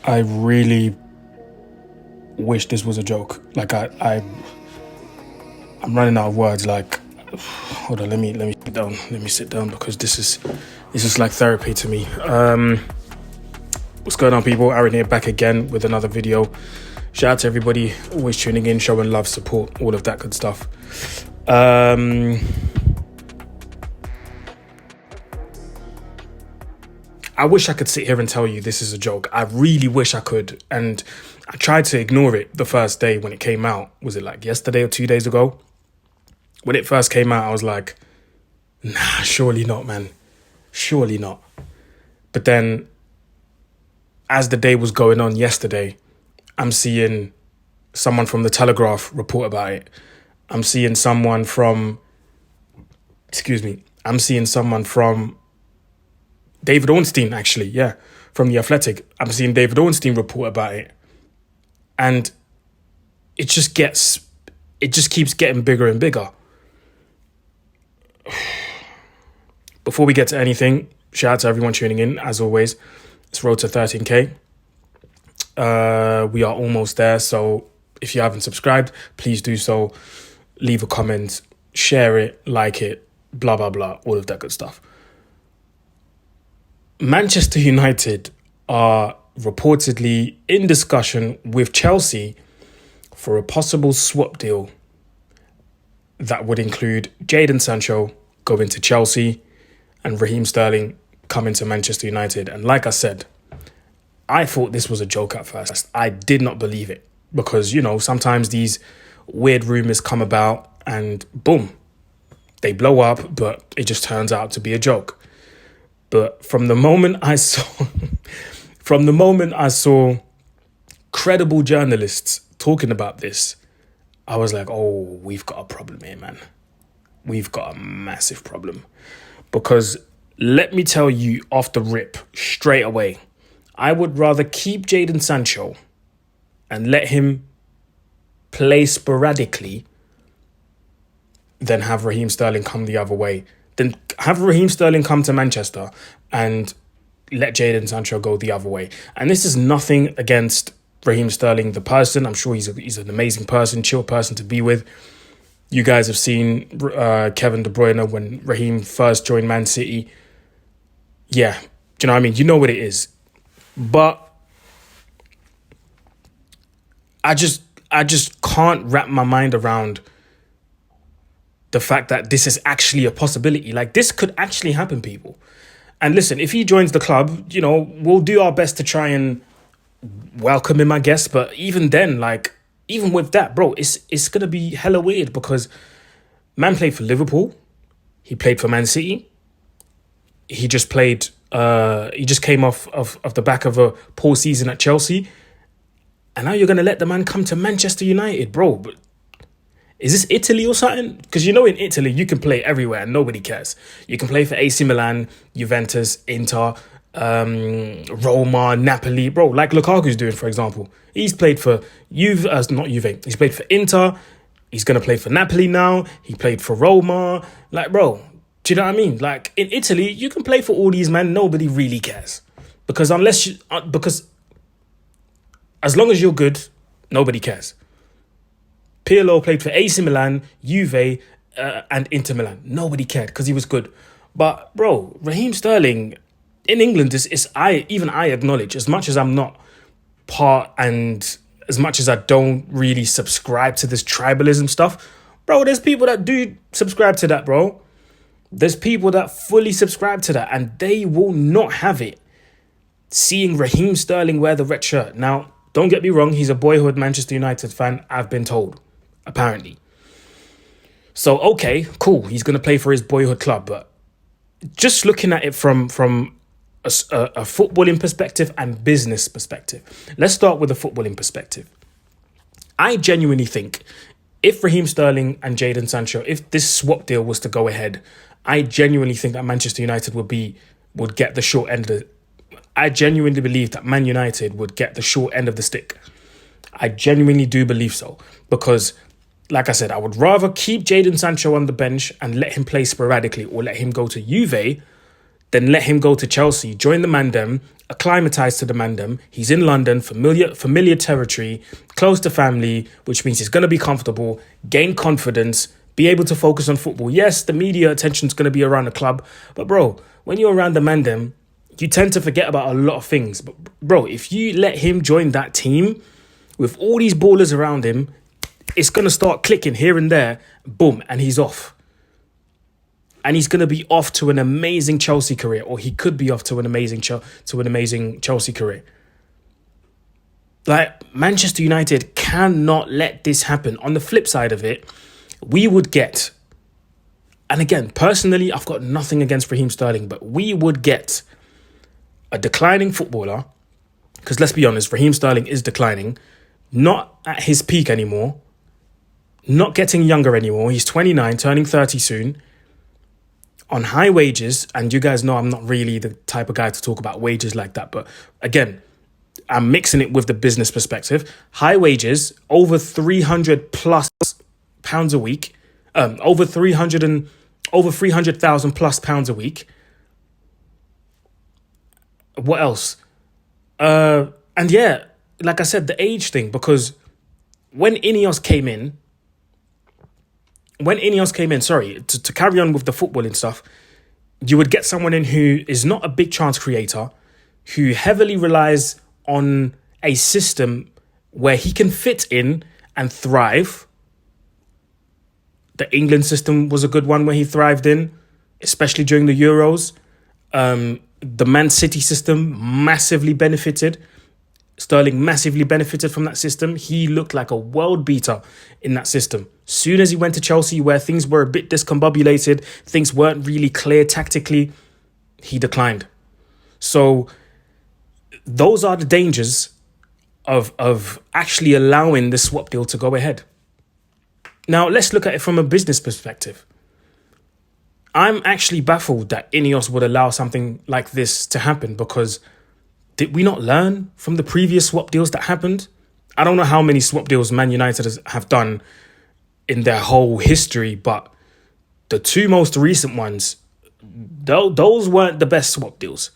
I really wish this was a joke. Like I'm running out of words. Like, hold on, let me sit down. Let me sit down because this is like therapy to me. What's going on, people? Aaron here, back again with another video. Shout out to everybody always tuning in, showing love, support, all of that good stuff. I wish I could sit here and tell you this is a joke. I really wish I could. And I tried to ignore it the first day when it came out. Was it like yesterday or 2 days ago? When it first came out, I was like, nah, surely not, man. Surely not. But then, as the day was going on yesterday, I'm seeing someone from the Telegraph report about it. I'm seeing someone from David Ornstein, actually, yeah, from The Athletic. I'm seeing David Ornstein report about it. And it just keeps getting bigger and bigger. Before we get to anything, shout out to everyone tuning in, as always. It's road to 13K. We are almost there, so if you haven't subscribed, please do so. Leave a comment, share it, like it, blah, blah, blah, all of that good stuff. Manchester United are reportedly in discussion with Chelsea for a possible swap deal that would include Jadon Sancho going to Chelsea and Raheem Sterling coming to Manchester United. And like I said, I thought this was a joke at first. I did not believe it because, you know, sometimes these weird rumors come about and boom, they blow up, but it just turns out to be a joke. But from the moment I saw credible journalists talking about this, I was like, oh, we've got a problem here, man. We've got a massive problem. Because let me tell you off the rip, straight away, I would rather keep Jadon Sancho and let him play sporadically than have Raheem Sterling come the other way. Then have Raheem Sterling come to Manchester and let Jadon Sancho go the other way. And this is nothing against Raheem Sterling, the person. I'm sure he's an amazing person, chill person to be with. You guys have seen Kevin De Bruyne when Raheem first joined Man City. Yeah, do you know what I mean? You know what it is. But I just can't wrap my mind around the fact that this is actually a possibility. Like, this could actually happen, people. And listen, if he joins the club, you know, we'll do our best to try and welcome him, I guess. But even then, like, even with that, bro, it's going to be hella weird because man played for Liverpool. He played for Man City. He just played, he just came off of the back of a poor season at Chelsea. And now you're going to let the man come to Manchester United, bro. But is this Italy or something? Because you know in Italy, you can play everywhere and nobody cares. You can play for AC Milan, Juventus, Inter, Roma, Napoli. Bro, like Lukaku's doing, for example. He's played for He's played for Inter. He's going to play for Napoli now. He played for Roma. Like, bro, do you know what I mean? Like, in Italy, you can play for all these men. Nobody really cares. Because as long as you're good, nobody cares. Pirlo played for AC Milan, Juve, and Inter Milan. Nobody cared because he was good. But, bro, Raheem Sterling in England I acknowledge, as much as I'm not part and as much as I don't really subscribe to this tribalism stuff, bro, there's people that do subscribe to that, bro. There's people that fully subscribe to that and they will not have it seeing Raheem Sterling wear the red shirt. Now, don't get me wrong, he's a boyhood Manchester United fan, I've been told. Apparently. So, okay, cool. He's going to play for his boyhood club. But just looking at it from a footballing perspective and business perspective. Let's start with the footballing perspective. I genuinely think if Raheem Sterling and Jadon Sancho, if this swap deal was to go ahead, I genuinely think that Manchester United would get the short end of the... I genuinely believe that Man United would get the short end of the stick. I genuinely do believe so. Because, like I said, I would rather keep Jadon Sancho on the bench and let him play sporadically or let him go to Juve then let him go to Chelsea, join the Mandem, acclimatise to the Mandem. He's in London, familiar territory, close to family, which means he's going to be comfortable, gain confidence, be able to focus on football. Yes, the media attention's going to be around the club, but bro, when you're around the Mandem, you tend to forget about a lot of things. But bro, if you let him join that team with all these ballers around him, it's going to start clicking here and there, boom, and he's off. And he's going to be off to an amazing Chelsea career, or he could be off to an amazing Chelsea career. Like, Manchester United cannot let this happen. On the flip side of it, we would get, and again, personally, I've got nothing against Raheem Sterling, but we would get a declining footballer, because let's be honest, Raheem Sterling is declining, not at his peak anymore, not getting younger anymore. He's 29, turning 30 soon, on high wages, and you guys know I'm not really the type of guy to talk about wages like that, but again, I'm mixing it with the business perspective. High wages, over 300 plus pounds a week, over 300,000 plus pounds a week. What else? And yeah, like I said, the age thing, because when Ineos came in, to carry on with the footballing stuff, you would get someone in who is not a big chance creator, who heavily relies on a system where he can fit in and thrive. The England system was a good one where he thrived in, especially during the Euros. The Man City system massively benefited. Sterling massively benefited from that system. He looked like a world beater in that system. Soon as he went to Chelsea, where things were a bit discombobulated, things weren't really clear tactically, he declined. So those are the dangers of actually allowing the swap deal to go ahead. Now, let's look at it from a business perspective. I'm actually baffled that Ineos would allow something like this to happen, because did we not learn from the previous swap deals that happened? I don't know how many swap deals Man United have done in their whole history, but the two most recent ones, those weren't the best swap deals.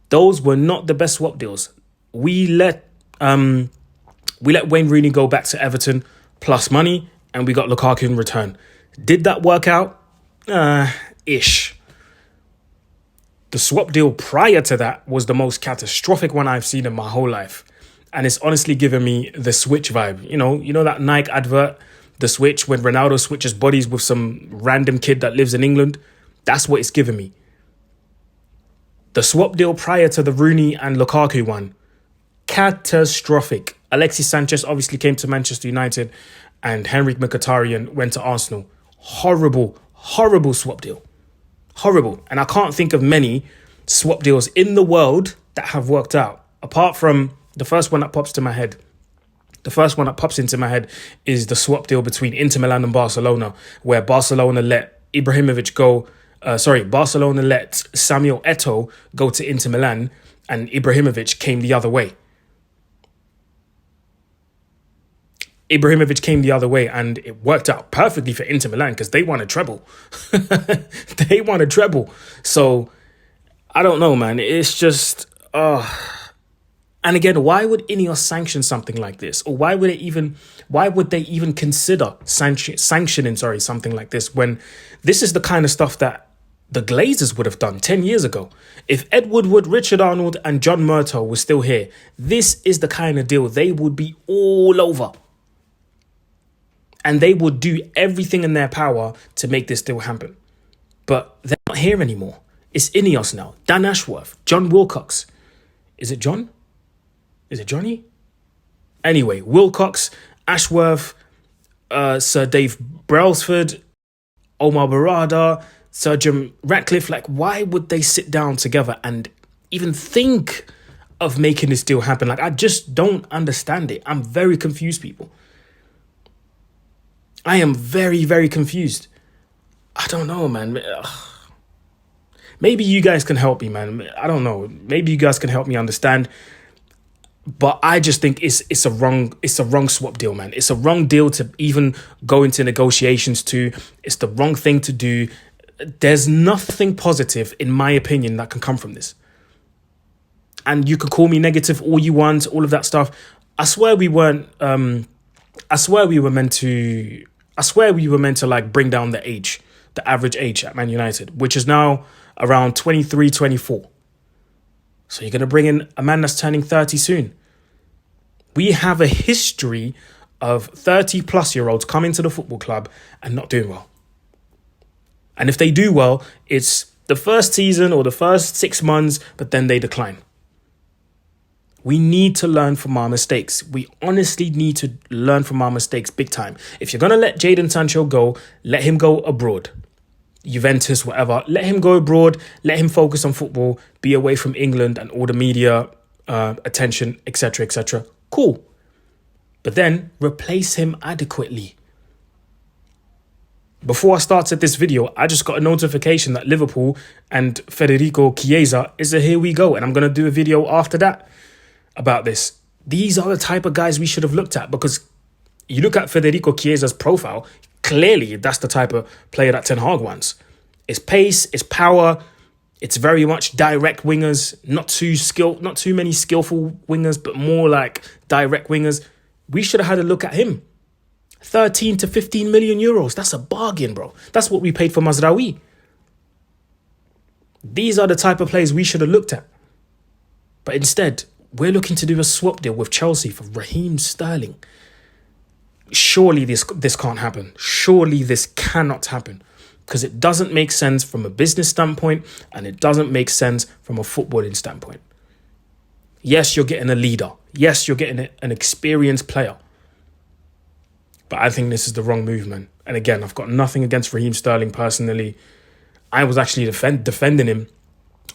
Those were not the best swap deals. We let Wayne Rooney go back to Everton plus money, and we got Lukaku in return. Did that work out? Ish. The swap deal prior to that was the most catastrophic one I've seen in my whole life. And it's honestly given me the Switch vibe. You know that Nike advert, the Switch, when Ronaldo switches bodies with some random kid that lives in England? That's what it's given me. The swap deal prior to the Rooney and Lukaku one, catastrophic. Alexis Sanchez obviously came to Manchester United, and Henrik Mkhitaryan went to Arsenal. Horrible swap deal. Horrible. And I can't think of many swap deals in the world that have worked out, apart from the first one that pops into my head. The first one that pops into my head is the swap deal between Inter Milan and Barcelona, where Barcelona let Barcelona let Samuel Eto'o go to Inter Milan, and Ibrahimovic came the other way. And it worked out perfectly for Inter Milan because they won a treble. So, I don't know, man. It's just... And again, why would Ineos sanction something like this? Or why would they even consider sanctioning something like this, when this is the kind of stuff that the Glazers would have done 10 years ago? If Ed Woodward, Richard Arnold and John Murtough were still here, this is the kind of deal they would be all over. And they would do everything in their power to make this deal happen. But they're not here anymore. It's Ineos now. Dan Ashworth, John Wilcox. Is it John? Is it Johnny? Anyway, Wilcox, Ashworth, Sir Dave Brailsford, Omar Barada, Sir Jim Ratcliffe. Like, why would they sit down together and even think of making this deal happen? Like, I just don't understand it. I'm very confused, people. I am very, very confused. I don't know, man. Maybe you guys can help me, man. I don't know. Maybe you guys can help me understand. But I just think it's a wrong swap deal, man. It's a wrong deal to even go into negotiations to. It's the wrong thing to do. there's nothing positive, in my opinion, that can come from this. And you can call me negative all you want, all of that stuff. I swear we weren't. I swear we were meant to. I swear we were meant to like bring down the age, the average age at Man United, which is now around 23, 24. So you're gonna bring in a man that's turning 30 soon. We have a history of 30-plus-year-olds coming to the football club and not doing well. And if they do well, it's the first season or the first 6 months, but then they decline. We need to learn from our mistakes. We honestly need to learn from our mistakes big time. If you're going to let Jadon Sancho go, let him go abroad. Juventus, whatever. Let him go abroad. Let him focus on football. Be away from England and all the media attention, etc., etc. Cool. But then replace him adequately. Before I started this video, I just got a notification that Liverpool and Federico Chiesa is a here we go. And I'm going to do a video after that about this. These are the type of guys we should have looked at, because you look at Federico Chiesa's profile, clearly that's the type of player that Ten Hag wants. It's pace, it's power, it's very much direct wingers, not too many skillful wingers, but more like direct wingers. We should have had a look at him. 13 to 15 million euros. That's a bargain, bro. That's what we paid for Mazraoui. These are the type of players we should have looked at. But instead, we're looking to do a swap deal with Chelsea for Raheem Sterling. Surely this can't happen. Surely this cannot happen. Because it doesn't make sense from a business standpoint, and it doesn't make sense from a footballing standpoint. Yes, you're getting a leader. Yes, you're getting an experienced player. But I think this is the wrong move, man. And again, I've got nothing against Raheem Sterling personally. I was actually defending him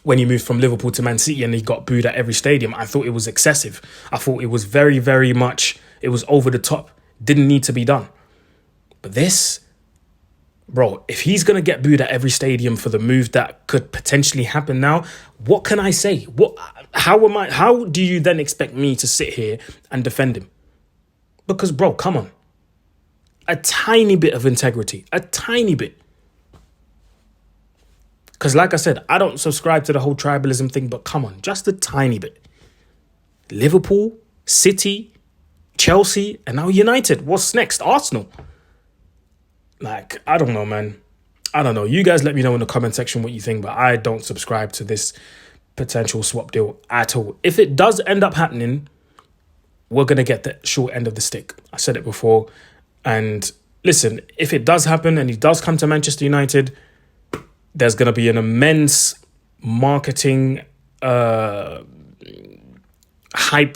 when he moved from Liverpool to Man City and he got booed at every stadium. I thought it was excessive. I thought it was very, very much, it was over the top. Didn't need to be done. But this, bro, if he's going to get booed at every stadium for the move that could potentially happen now, what can I say? How do you then expect me to sit here and defend him? Because, bro, come on. A tiny bit of integrity. A tiny bit. Because like I said, I don't subscribe to the whole tribalism thing, but come on, just a tiny bit. Liverpool, City, Chelsea, and now United. What's next? Arsenal. Like, I don't know, man. I don't know. You guys let me know in the comment section what you think, but I don't subscribe to this potential swap deal at all. If it does end up happening, we're going to get the short end of the stick. I said it before. And listen, if it does happen and he does come to Manchester United, there's going to be an immense marketing hype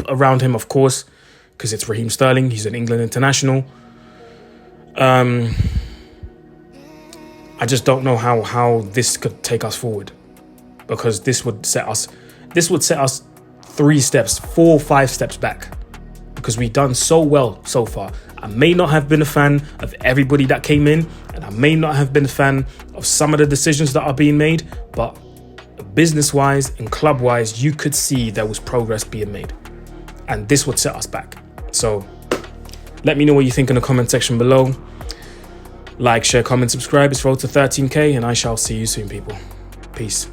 around him, of course, because it's Raheem Sterling. He's an England international. I just don't know how this could take us forward, because this would set us 3 steps, 4, 5 steps back, because we've done so well so far. I may not have been a fan of everybody that came in, and I may not have been a fan of some of the decisions that are being made, but business-wise and club-wise, you could see there was progress being made. And this would set us back. So let me know what you think in the comment section below. Like, share, comment, subscribe. It's road to 13K, and I shall see you soon, people. Peace.